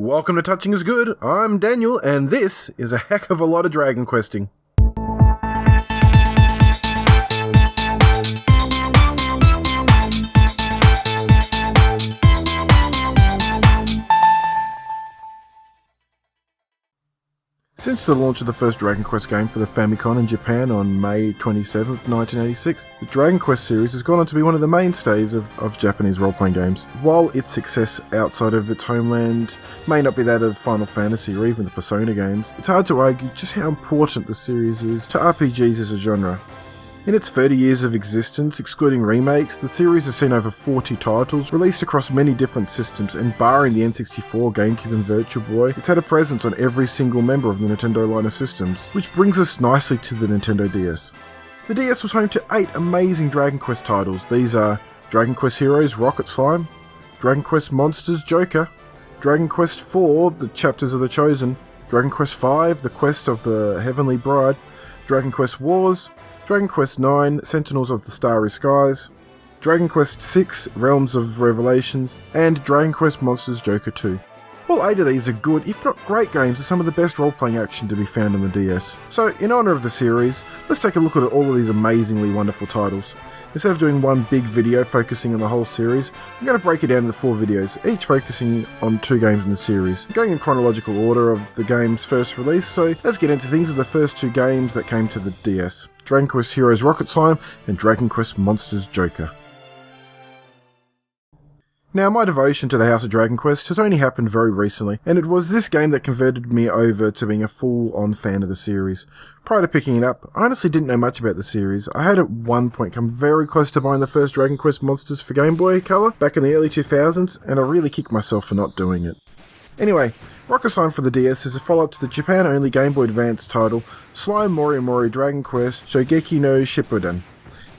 Welcome to Touching is Good. I'm Daniel, and this is a heck of a lot of Dragon Questing. Since the launch of the first Dragon Quest game for the Famicom in Japan on May 27th, 1986, the Dragon Quest series has gone on to be one of the mainstays of Japanese role-playing games. While its success outside of its homeland may not be that of Final Fantasy or even the Persona games, it's hard to argue just how important the series is to RPGs as a genre. In its 30 years of existence, excluding remakes, the series has seen over 40 titles released across many different systems, and barring the N64, GameCube and Virtual Boy, it's had a presence on every single member of the Nintendo line of systems, which brings us nicely to the Nintendo DS. The DS was home to 8 amazing Dragon Quest titles. These are Dragon Quest Heroes Rocket Slime, Dragon Quest Monsters Joker, Dragon Quest IV The Chapters of the Chosen, Dragon Quest V The Quest of the Heavenly Bride, Dragon Quest Wars, Dragon Quest IX Sentinels of the Starry Skies, Dragon Quest VI Realms of Revelations, and Dragon Quest Monsters Joker 2. All 8 of these are good, if not great games, and some of the best role-playing action to be found on the DS. So, in honour of the series, let's take a look at all of these amazingly wonderful titles. Instead of doing one big video focusing on the whole series, I'm going to break it down into 4 videos, each focusing on 2 games in the series, going in chronological order of the game's first release. So let's get into things with the first 2 games that came to the DS, Dragon Quest Heroes Rocket Slime and Dragon Quest Monsters Joker. Now, my devotion to the House of Dragon Quest has only happened very recently, and it was this game that converted me over to being a full-on fan of the series. Prior to picking it up, I honestly didn't know much about the series. I had at one point come very close to buying the first Dragon Quest Monsters for Game Boy Color back in the early 2000s, and I really kicked myself for not doing it. Anyway, Rocket Slime for the DS is a follow-up to the Japan-only Game Boy Advance title, Slime Mori Mori Dragon Quest Shogeki no Shippuden.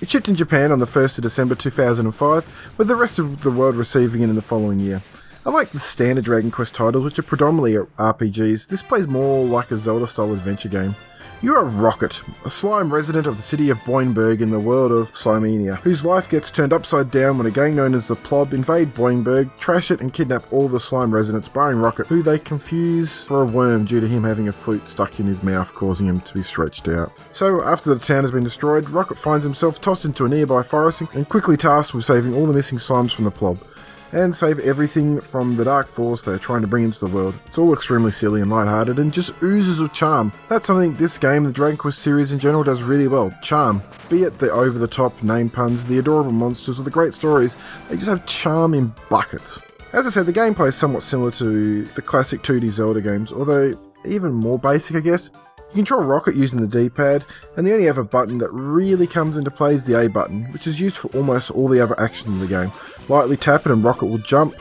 It shipped in Japan on the 1st of December 2005, with the rest of the world receiving it in the following year. Unlike the standard Dragon Quest titles, which are predominantly RPGs, this plays more like a Zelda-style adventure game. You are Rocket, a slime resident of the city of Boingburg in the world of Slimenia, whose life gets turned upside down when a gang known as the Plob invade Boingburg, trash it and kidnap all the slime residents, barring Rocket, who they confuse for a worm due to him having a flute stuck in his mouth, causing him to be stretched out. So, after the town has been destroyed, Rocket finds himself tossed into a nearby forest and quickly tasked with saving all the missing slimes from the Plob, and save everything from the dark force they're trying to bring into the world. It's all extremely silly and lighthearted and just oozes of charm. That's something this game, the Dragon Quest series in general, does really well. Charm. Be it the over-the-top name puns, the adorable monsters, or the great stories, they just have charm in buckets. As I said, the gameplay is somewhat similar to the classic 2D Zelda games, although even more basic, I guess. You control Rocket using the D-pad, and the only other button that really comes into play is the A button, which is used for almost all the other actions in the game. Lightly tap it and Rocket will jump,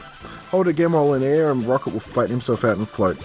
hold it again while in air and Rocket will flatten himself out and float.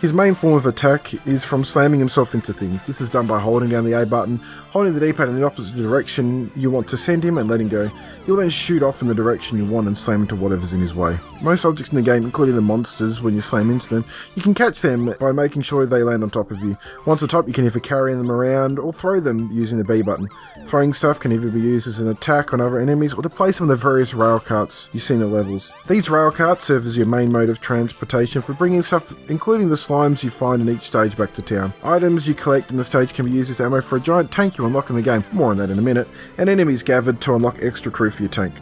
His main form of attack is from slamming himself into things. This is done by holding down the A button, holding the D-pad in the opposite direction you want to send him and letting go. He'll then shoot off in the direction you want and slam into whatever's in his way. Most objects in the game, including the monsters, when you slam into them, you can catch them by making sure they land on top of you. Once on top, you can either carry them around or throw them using the B button. Throwing stuff can either be used as an attack on other enemies or to place them on the various rail carts you see in the levels. These rail carts serve as your main mode of transportation for bringing stuff, including the slimes you find in each stage, back to town. Items you collect in the stage can be used as ammo for a giant tank you unlock in the game, more on that in a minute, and enemies gathered to unlock extra crew for your tank.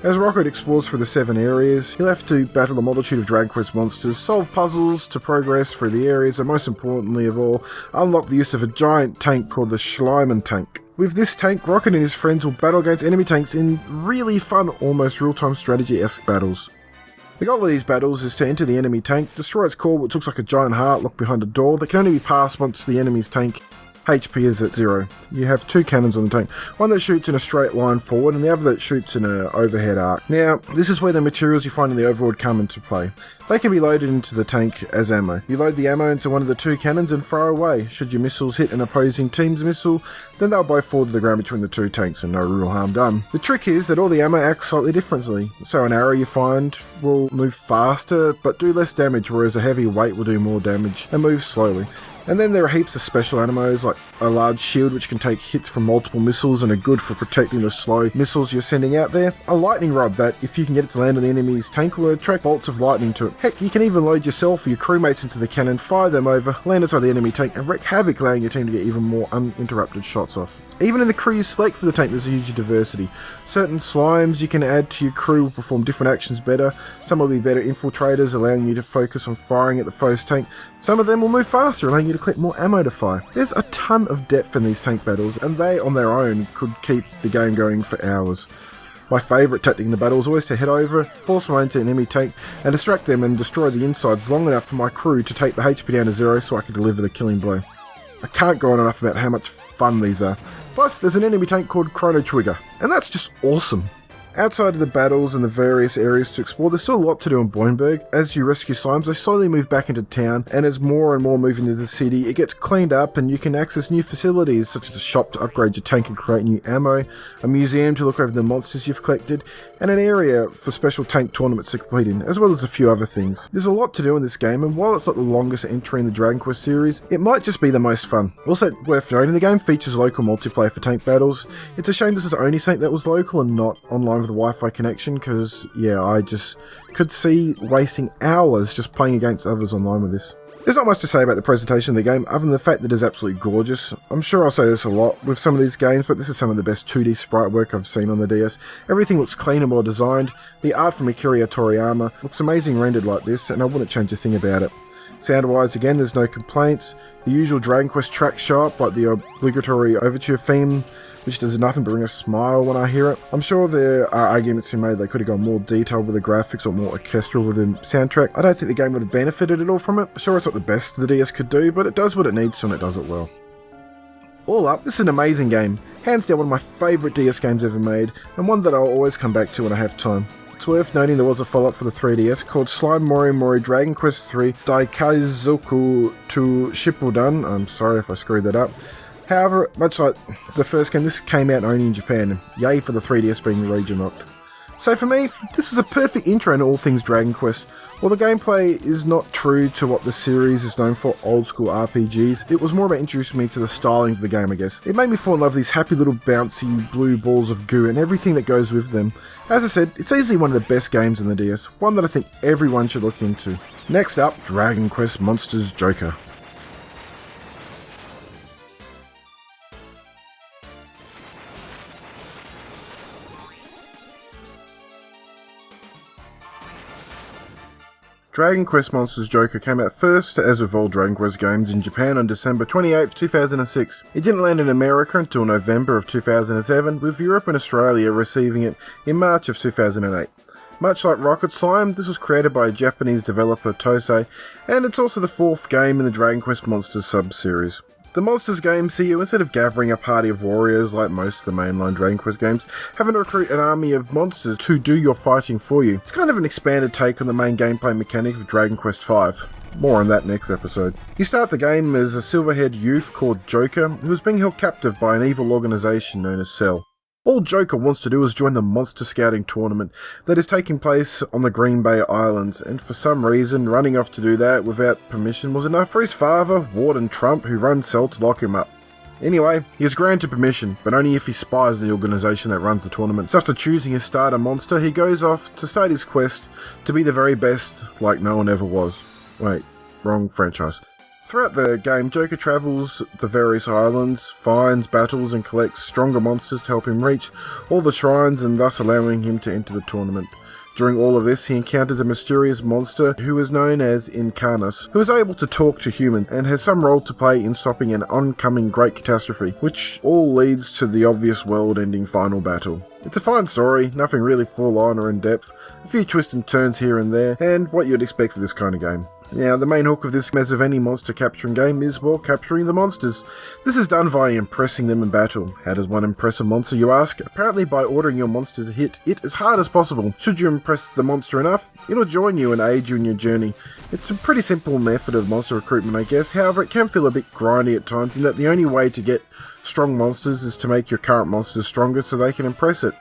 As Rocket explores through the 7 areas, he'll have to battle a multitude of Dragon Quest monsters, solve puzzles to progress through the areas, and most importantly of all, unlock the use of a giant tank called the Schleimen tank. With this tank, Rocket and his friends will battle against enemy tanks in really fun, almost real-time strategy-esque battles. The goal of these battles is to enter the enemy tank, destroy its core, which looks like a giant heart locked behind a door that can only be passed once the enemy's tank HP is at 0. You have 2 cannons on the tank, one that shoots in a straight line forward and the other that shoots in an overhead arc. Now, this is where the materials you find in the overworld come into play. They can be loaded into the tank as ammo. You load the ammo into one of the 2 cannons and fire away. Should your missiles hit an opposing team's missile, then they'll both fall to the ground between the 2 tanks and no real harm done. The trick is that all the ammo acts slightly differently. So an arrow you find will move faster but do less damage, whereas a heavy weight will do more damage and move slowly. And then there are heaps of special animos like a large shield which can take hits from multiple missiles and are good for protecting the slow missiles you're sending out there. A lightning rod that, if you can get it to land on the enemy's tank, will attract bolts of lightning to it. Heck, you can even load yourself or your crewmates into the cannon, fire them over, land inside the enemy tank and wreak havoc, allowing your team to get even more uninterrupted shots off. Even in the crew you select for the tank there's a huge diversity. Certain slimes you can add to your crew will perform different actions better. Some will be better infiltrators, allowing you to focus on firing at the foe's tank. Some of them will move faster, allowing you to collect more ammo to fire. There's a ton of depth in these tank battles, and they on their own could keep the game going for hours. My favourite tactic in the battle is always to head over, force my into an enemy tank, and distract them and destroy the insides long enough for my crew to take the HP down to 0 so I can deliver the killing blow. I can't go on enough about how much fun these are. Plus, there's an enemy tank called Chrono Trigger, and that's just awesome. Outside of the battles and the various areas to explore, there's still a lot to do in Boinberg. As you rescue slimes, they slowly move back into town, and as more and more move into the city, it gets cleaned up and you can access new facilities such as a shop to upgrade your tank and create new ammo, a museum to look over the monsters you've collected, and an area for special tank tournaments to compete in, as well as a few other things. There's a lot to do in this game, and while it's not the longest entry in the Dragon Quest series, it might just be the most fun. Also worth noting, the game features local multiplayer for tank battles. It's a shame this is only something that was local and not online with a Wi-Fi connection, because yeah, I just could see wasting hours just playing against others online with this. There's not much to say about the presentation of the game, other than the fact that it's absolutely gorgeous. I'm sure I'll say this a lot with some of these games, but this is some of the best 2D sprite work I've seen on the DS. Everything looks clean and well designed. The art from Akira Toriyama looks amazing rendered like this, and I wouldn't change a thing about it. Sound-wise, again, there's no complaints. The usual Dragon Quest tracks show up, like the obligatory overture theme, which does nothing but bring a smile when I hear it. I'm sure there are arguments to be made they could have gone more detailed with the graphics or more orchestral with the soundtrack. I don't think the game would have benefited at all from it. Sure, it's not the best the DS could do, but it does what it needs to and it does it well. All up, this is an amazing game. Hands down one of my favourite DS games ever made, and one that I'll always come back to when I have time. It's worth noting there was a follow-up for the 3DS called Slime Mori Mori Dragon Quest 3 Daikaizoku to Shippuden. I'm sorry if I screwed that up. However, much like the first game, this came out only in Japan, and yay for the 3DS being region locked. So for me, this is a perfect intro into all things Dragon Quest. While the gameplay is not true to what the series is known for, old school RPGs, it was more about introducing me to the stylings of the game, I guess. It made me fall in love with these happy little bouncy blue balls of goo and everything that goes with them. As I said, it's easily one of the best games in the DS, one that I think everyone should look into. Next up, Dragon Quest Monsters Joker. Dragon Quest Monsters Joker came out first, as with all Dragon Quest games, in Japan on December 28, 2006. It didn't land in America until November of 2007, with Europe and Australia receiving it in March of 2008. Much like Rocket Slime, this was created by a Japanese developer Tosei, and it's also the fourth game in the Dragon Quest Monsters sub-series. The Monsters games see you, instead of gathering a party of warriors like most of the mainline Dragon Quest games, having to recruit an army of monsters to do your fighting for you. It's kind of an expanded take on the main gameplay mechanic of Dragon Quest V. More on that next episode. You start the game as a silver-haired youth called Joker, who is being held captive by an evil organisation known as Cell. All Joker wants to do is join the monster scouting tournament that is taking place on the Green Bay Islands, and for some reason running off to do that without permission was enough for his father, Warden Trump, who runs Cell, to lock him up. Anyway, he is granted permission, but only if he spies the organisation that runs the tournament. So after choosing his starter monster, he goes off to start his quest to be the very best, like no one ever was. Wait, wrong franchise. Throughout the game, Joker travels the various islands, finds, battles, and collects stronger monsters to help him reach all the shrines and thus allowing him to enter the tournament. During all of this, he encounters a mysterious monster who is known as Incarnus, who is able to talk to humans and has some role to play in stopping an oncoming great catastrophe, which all leads to the obvious world-ending final battle. It's a fine story, nothing really full-on or in-depth, a few twists and turns here and there, and what you'd expect for this kind of game. Now, the main hook of this, as of any monster capturing game, is, well, capturing the monsters. This is done via impressing them in battle. How does one impress a monster, you ask? Apparently by ordering your monster to hit it as hard as possible. Should you impress the monster enough, it'll join you and aid you in your journey. It's a pretty simple method of monster recruitment, I guess. However, it can feel a bit grindy at times, in that the only way to get strong monsters is to make your current monsters stronger so they can impress it.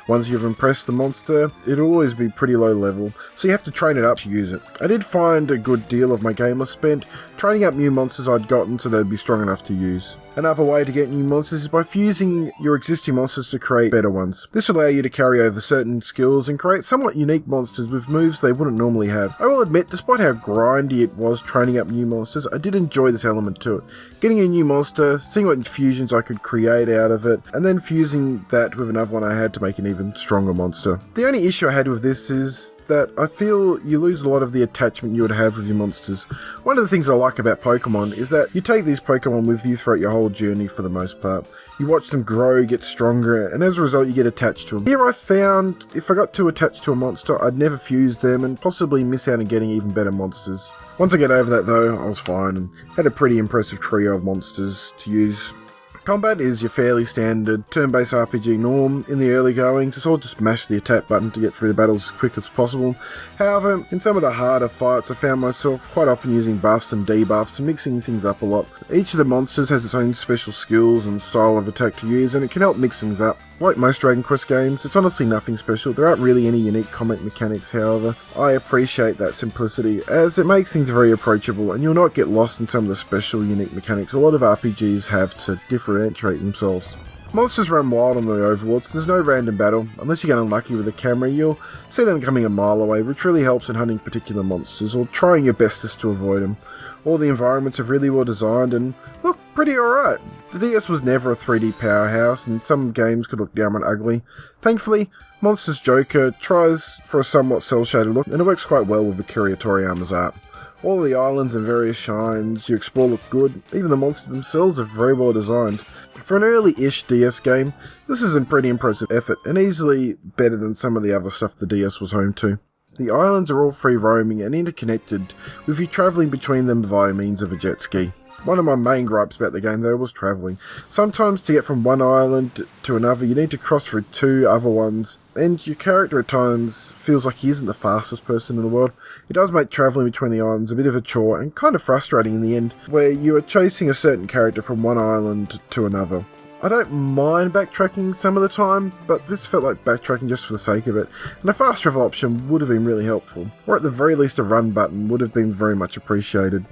Once you've impressed the monster, it'll always be pretty low level, so you have to train it up to use it. I did find a good deal of my game was spent training up new monsters I'd gotten so they'd be strong enough to use. Another way to get new monsters is by fusing your existing monsters to create better ones. This will allow you to carry over certain skills and create somewhat unique monsters with moves they wouldn't normally have. I will admit, despite how grindy it was training up new monsters, I did enjoy this element to it. Getting a new monster, seeing what fusions I could create out of it, and then fusing that with another one I had to make an even stronger monster. The only issue I had with this is that I feel you lose a lot of the attachment you would have with your monsters. One of the things I like about Pokemon is that you take these Pokemon with you throughout your whole journey for the most part. You watch them grow, get stronger, and as a result you get attached to them. Here I found if I got too attached to a monster, I'd never fuse them and possibly miss out on getting even better monsters. Once I get over that though, I was fine and had a pretty impressive trio of monsters to use. Combat is your fairly standard turn-based RPG norm. In the early goings, it's all just mash the attack button to get through the battles as quick as possible. However, in some of the harder fights, I found myself quite often using buffs and debuffs and mixing things up a lot. Each of the monsters has its own special skills and style of attack to use, and it can help mix things up. Like most Dragon Quest games, it's honestly nothing special. There aren't really any unique combat mechanics, however. I appreciate that simplicity, as it makes things very approachable, and you'll not get lost in some of the special unique mechanics a lot of RPGs have to differentiate themselves. Monsters run wild on the overworlds. There's no random battle. Unless you get unlucky with a camera, you'll see them coming a mile away, which really helps in hunting particular monsters, or trying your bestest to avoid them. All the environments are really well designed and look pretty alright. The DS was never a 3D powerhouse, and some games could look downright ugly. Thankfully, Monsters Joker tries for a somewhat cel-shaded look, and it works quite well with Akira Toriyama's art. All the islands and various shrines you explore look good. Even the monsters themselves are very well designed. For an early-ish DS game, this is a pretty impressive effort, and easily better than some of the other stuff the DS was home to. The islands are all free roaming and interconnected, with you travelling between them via means of a jet ski. One of my main gripes about the game though was travelling. Sometimes to get from one island to another you need to cross through two other ones, and your character at times feels like he isn't the fastest person in the world. It does make travelling between the islands a bit of a chore and kind of frustrating in the end, where you are chasing a certain character from one island to another. I don't mind backtracking some of the time, but this felt like backtracking just for the sake of it, and a fast travel option would have been really helpful, or at the very least a run button would have been very much appreciated.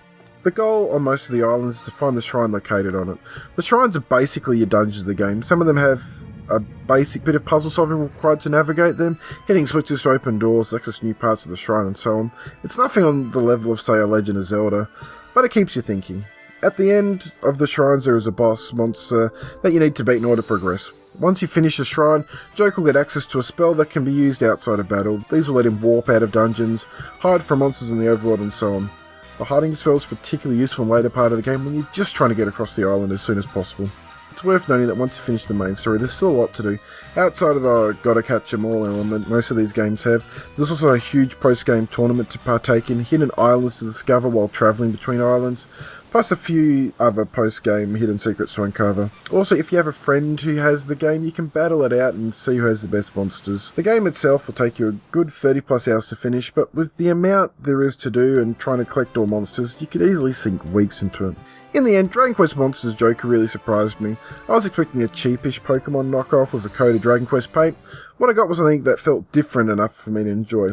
The goal on most of the islands is to find the shrine located on it. The shrines are basically your dungeons of the game. Some of them have a basic bit of puzzle solving required to navigate them, hitting switches to open doors, access new parts of the shrine and so on. It's nothing on the level of, say, a Legend of Zelda, but it keeps you thinking. At the end of the shrines there is a boss monster that you need to beat in order to progress. Once you finish the shrine, Joker will get access to a spell that can be used outside of battle. These will let him warp out of dungeons, hide from monsters in the overworld and so on. The hiding spell is particularly useful in the later part of the game when you're just trying to get across the island as soon as possible. It's worth noting that once you finish the main story, there's still a lot to do. Outside of the gotta catch 'em all element most of these games have, there's also a huge post-game tournament to partake in, hidden islands to discover while travelling between islands, plus a few other post-game hidden secrets to uncover. Also, if you have a friend who has the game, you can battle it out and see who has the best monsters. The game itself will take you a good 30 plus hours to finish, but with the amount there is to do and trying to collect all monsters, you could easily sink weeks into it. In the end, Dragon Quest Monsters Joker really surprised me. I was expecting a cheapish Pokemon knockoff with a coat of Dragon Quest paint. What I got was something that felt different enough for me to enjoy.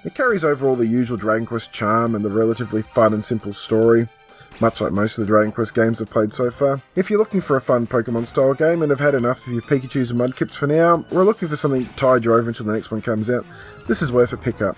It carries over all the usual Dragon Quest charm and the relatively fun and simple story, much like most of the Dragon Quest games I've played so far. If you're looking for a fun Pokemon style game and have had enough of your Pikachus and Mudkips for now, or are looking for something to tide you over until the next one comes out, this is worth a pickup.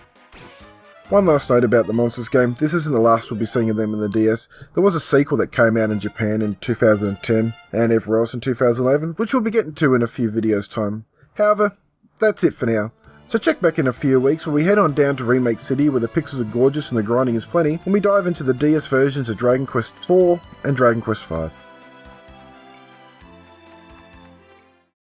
One last note about the Monsters game, this isn't the last we'll be seeing of them in the DS. There was a sequel that came out in Japan in 2010 and everywhere else in 2011, which we'll be getting to in a few videos time. However, that's it for now. So check back in a few weeks when we head on down to Remake City where the pixels are gorgeous and the grinding is plenty, and we dive into the DS versions of Dragon Quest IV and Dragon Quest V.